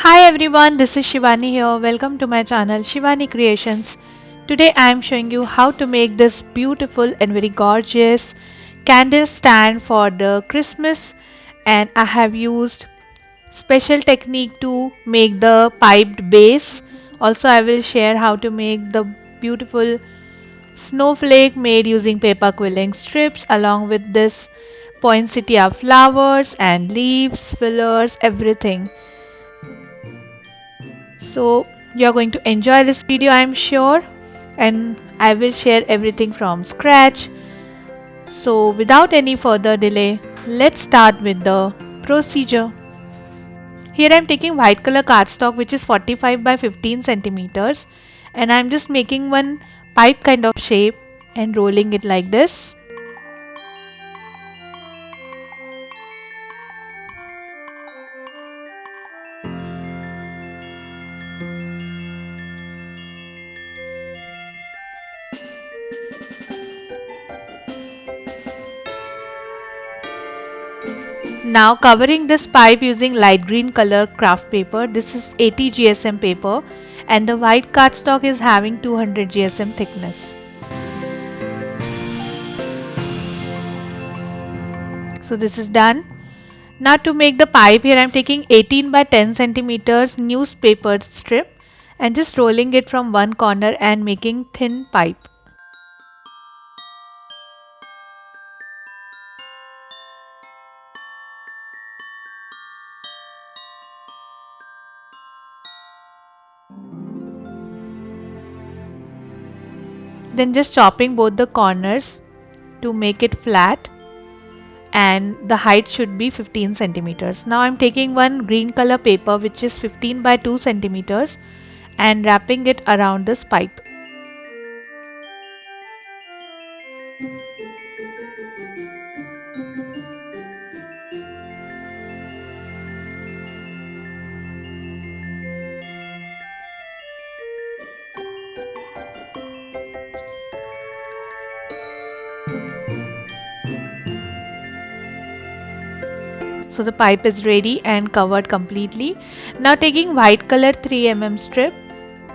Hi everyone, this is Shivani here. Welcome to my channel Shivani Creations. Today I am showing you how to make this beautiful and very gorgeous candle stand for the Christmas, and I have used special technique to make the piped base. Also I will share how to make the beautiful snowflake made using paper quilling strips along with this poinsettia flowers and leaves, fillers, everything. So you are going to enjoy this video, I am sure, and I will share everything from scratch. So without any further delay, let's start with the procedure. Here I am taking white color cardstock, which is 45 by 15 centimeters, and I am just making one pipe kind of shape and rolling it like this. Now covering this pipe using light green color craft paper. This is 80 GSM paper and the white cardstock is having 200 GSM thickness. So this is done. Now to make the pipe, here I am taking 18 by 10 centimeters newspaper strip and just rolling it from one corner and making thin pipe. Then just chopping both the corners to make it flat, and the height should be 15 centimeters. Now I'm taking one green color paper which is 15 by 2 centimeters and wrapping it around this pipe. So the pipe is ready and covered completely. Now taking white color 3 mm strip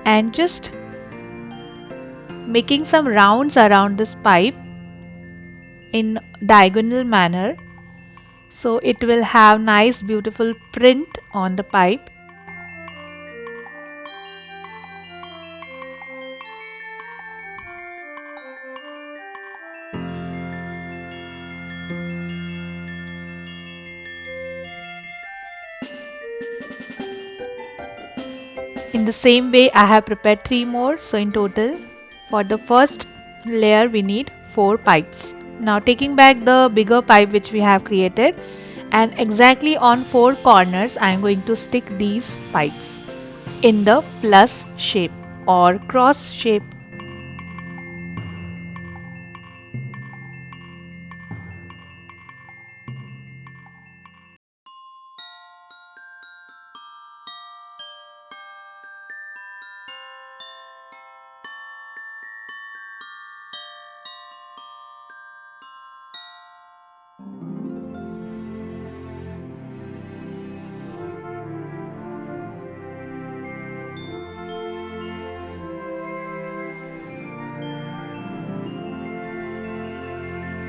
and just making some rounds around this pipe in diagonal manner, so it will have nice beautiful print on the pipe. In the same way I have prepared 3 more, so in total for the first layer we need 4 pipes. Now taking back the bigger pipe which we have created, and exactly on 4 corners I am going to stick these pipes in the plus shape or cross shape.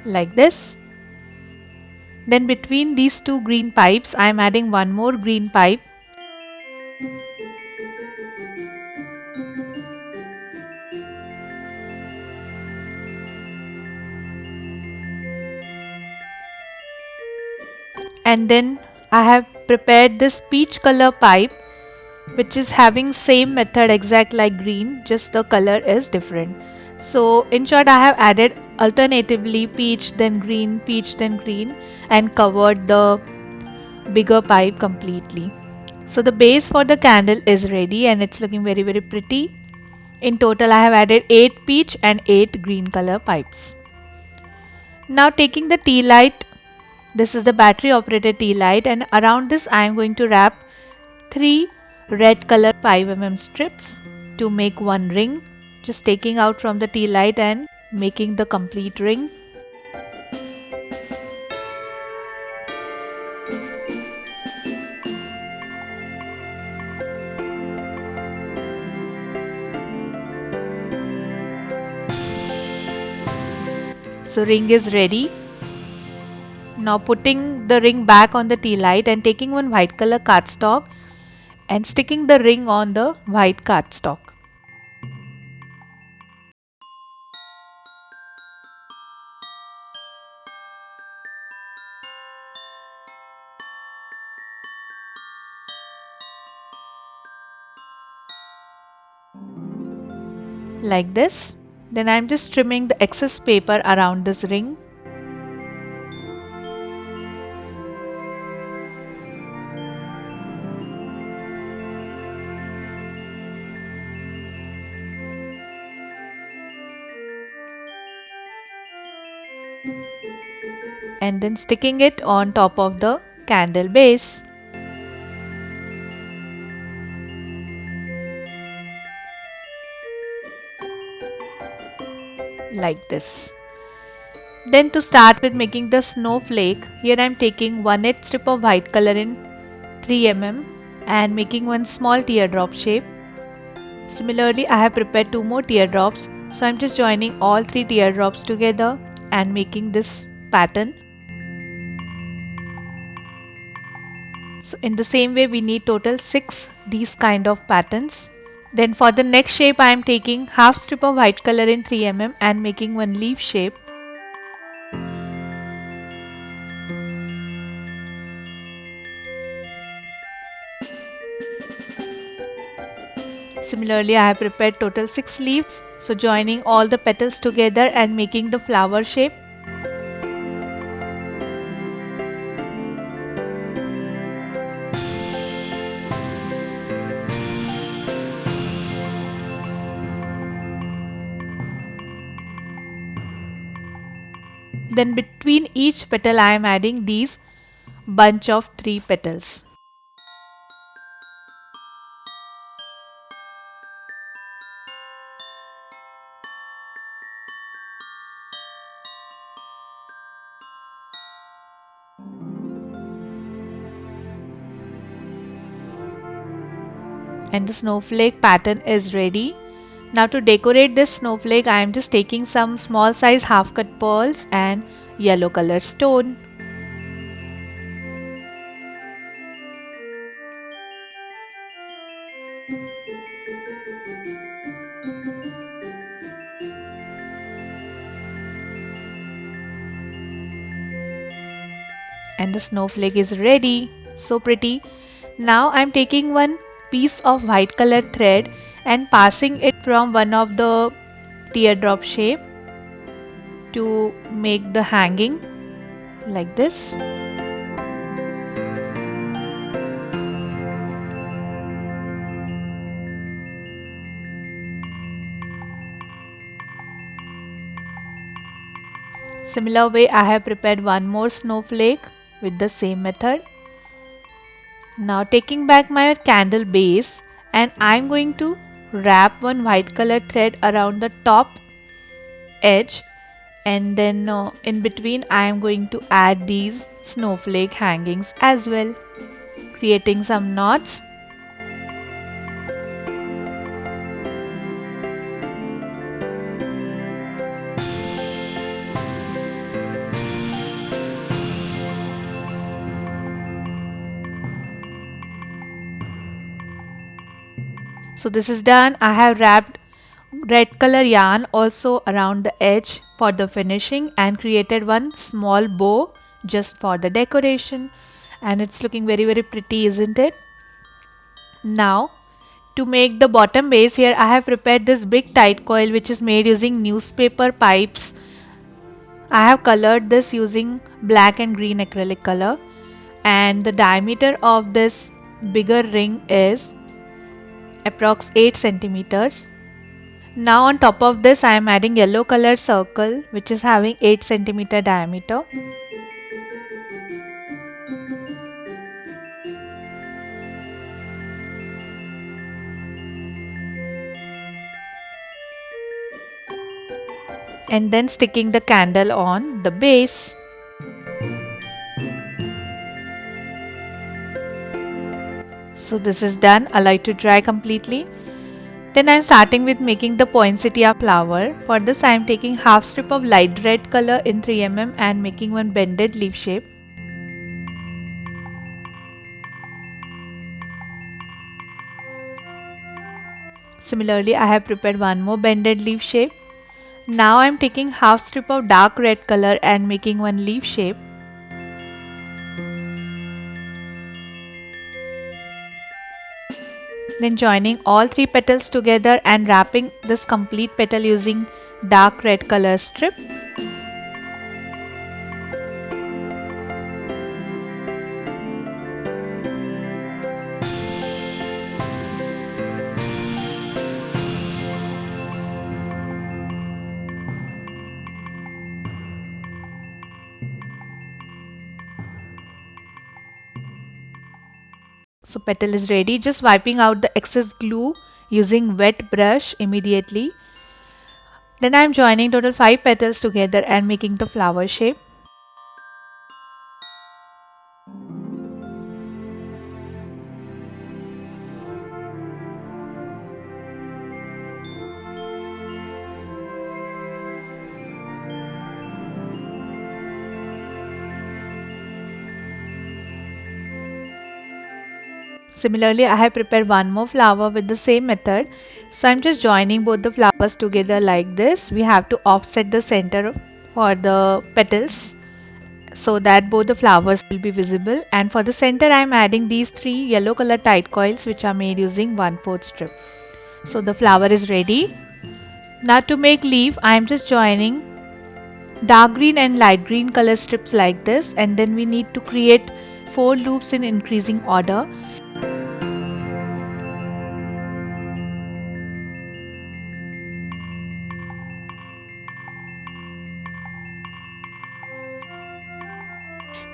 Like this. Then between these two green pipes I am adding one more green pipe. And then I have prepared this peach color pipe which is having same method exact like green, just the color is different. So in short I have added alternatively peach then green, peach then green, and covered the bigger pipe completely. So the base for the candle is ready and it's looking very pretty. In total I have added 8 peach and 8 green color pipes. Now taking the tea light, this is the battery operated tea light, and around this I am going to wrap 3 red color 5 mm strips to make one ring. Just taking out from the tea light and making the complete ring. So ring is ready. Now putting the ring back on the tea light and taking one white color cardstock and sticking the ring on the white cardstock. Like this. Then I'm just trimming the excess paper around this ring. And then sticking it on top of the candle base. Like this. Then to start with making the snowflake, here I am taking 1/8 strip of white color in 3 mm and making one small teardrop shape. Similarly, I have prepared 2 more teardrops, so I am just joining all 3 teardrops together and making this pattern. So in the same way we need total 6 these kind of patterns. Then for the next shape I am taking half strip of white color in 3 mm and making one leaf shape. Similarly, I have prepared total 6 leaves, so joining all the petals together and making the flower shape. Then between each petal I am adding these bunch of 3 petals. And the snowflake pattern is ready. Now to decorate this snowflake I am just taking some small size half cut pearls and yellow color stone. And the snowflake is ready. So pretty. Now I am taking one piece of white color thread and passing it from one of the teardrop shape to make the hanging like this. Similar way I have prepared one more snowflake with the same method. Now taking back my candle base and I am going to wrap one white color thread around the top edge, and then in between I am going to add these snowflake hangings as well, creating some knots. So this is done. I have wrapped red color yarn also around the edge for the finishing and created one small bow just for the decoration, and it's looking very pretty, isn't it? Now to make the bottom base, here I have prepared this big tight coil which is made using newspaper pipes. I have colored this using black and green acrylic color, and the diameter of this bigger ring is approx 8 centimeters. Now on top of this I am adding yellow color circle which is having 8 centimeter diameter. And then sticking the candle on the base. So this is done. Allow it to dry completely. Then I'm starting with making the poinsettia flower. For this I'm taking half strip of light red color in 3 mm and making one bended leaf shape. Similarly, I have prepared one more bended leaf shape. Now I'm taking half strip of dark red color and making one leaf shape. Then joining all three petals together and wrapping this complete petal using dark red color strip. So petal is ready, just wiping out the excess glue using wet brush immediately. Then I am joining total 5 petals together and making the flower shape. Similarly, I have prepared one more flower with the same method. So I'm just joining both the flowers together like this. We have to offset the center for the petals so that both the flowers will be visible. And for the center, I'm adding these 3 yellow color tight coils which are made using 1/4 strip. So the flower is ready. Now to make leaf, I'm just joining dark green and light green color strips like this, and then we need to create 4 loops in increasing order.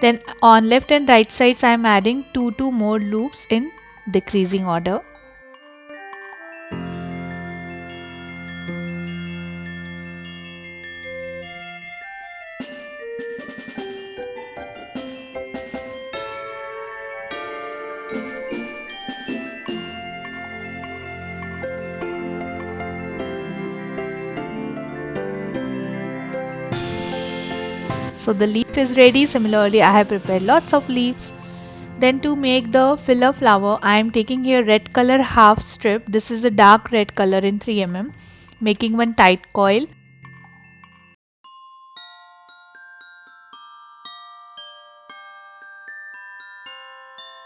Then on left and right sides I am adding 2 more loops in decreasing order. So the leaf is ready. Similarly, I have prepared lots of leaves. Then to make the filler flower, I am taking here red color half strip. This is the dark red color in 3 mm, making one tight coil.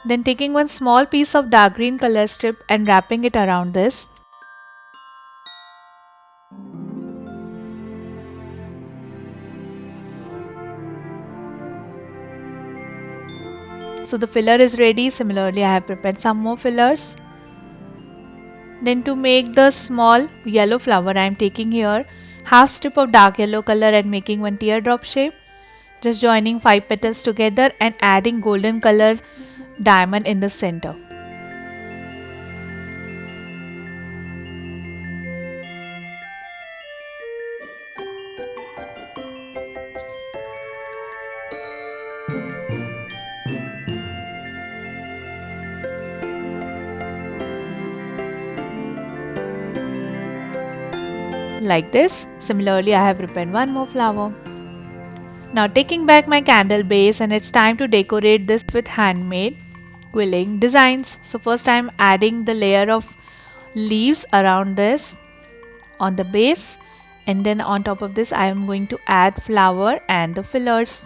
Then taking one small piece of dark green color strip and wrapping it around this. So the filler is ready. Similarly, I have prepared some more fillers. Then to make the small yellow flower, I am taking here half strip of dark yellow color and making one teardrop shape. Just joining 5 petals together and adding golden color diamond in the center. Like this. Similarly, I have prepared one more flower. Now taking back my candle base, and it's time to decorate this with handmade quilling designs. So first I am adding the layer of leaves around this on the base, and then on top of this I am going to add flower and the fillers.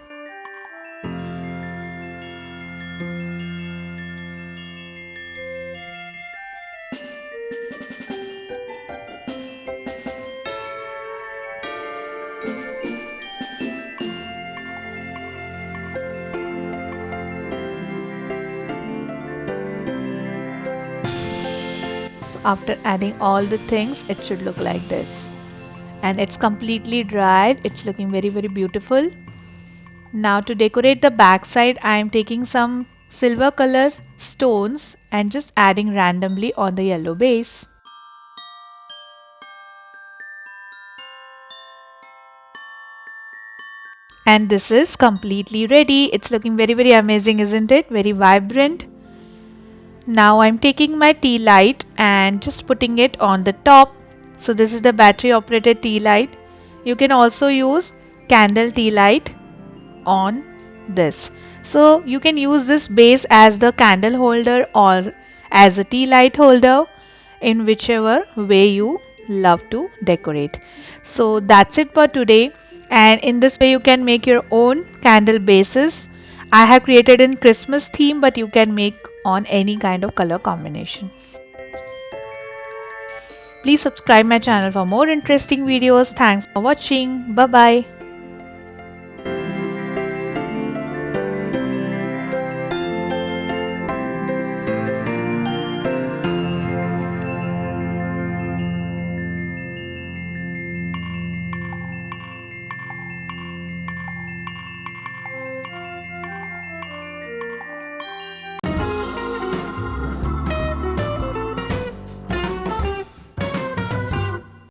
So after adding all the things, it should look like this. And it's completely dried. It's looking very beautiful. Now to decorate the back side, I am taking some silver color stones and just adding randomly on the yellow base. And this is completely ready. It's looking very amazing, isn't it? Very vibrant. Now I'm taking my tea light and just putting it on the top. So this is the battery operated tea light. You can also use candle tea light on this. So you can use this base as the candle holder or as a tea light holder, in whichever way you love to decorate. So that's it for today, and in this way you can make your own candle bases. I have created in Christmas theme, but you can make on any kind of color combination. Please subscribe my channel for more interesting videos. Thanks for watching. Bye bye.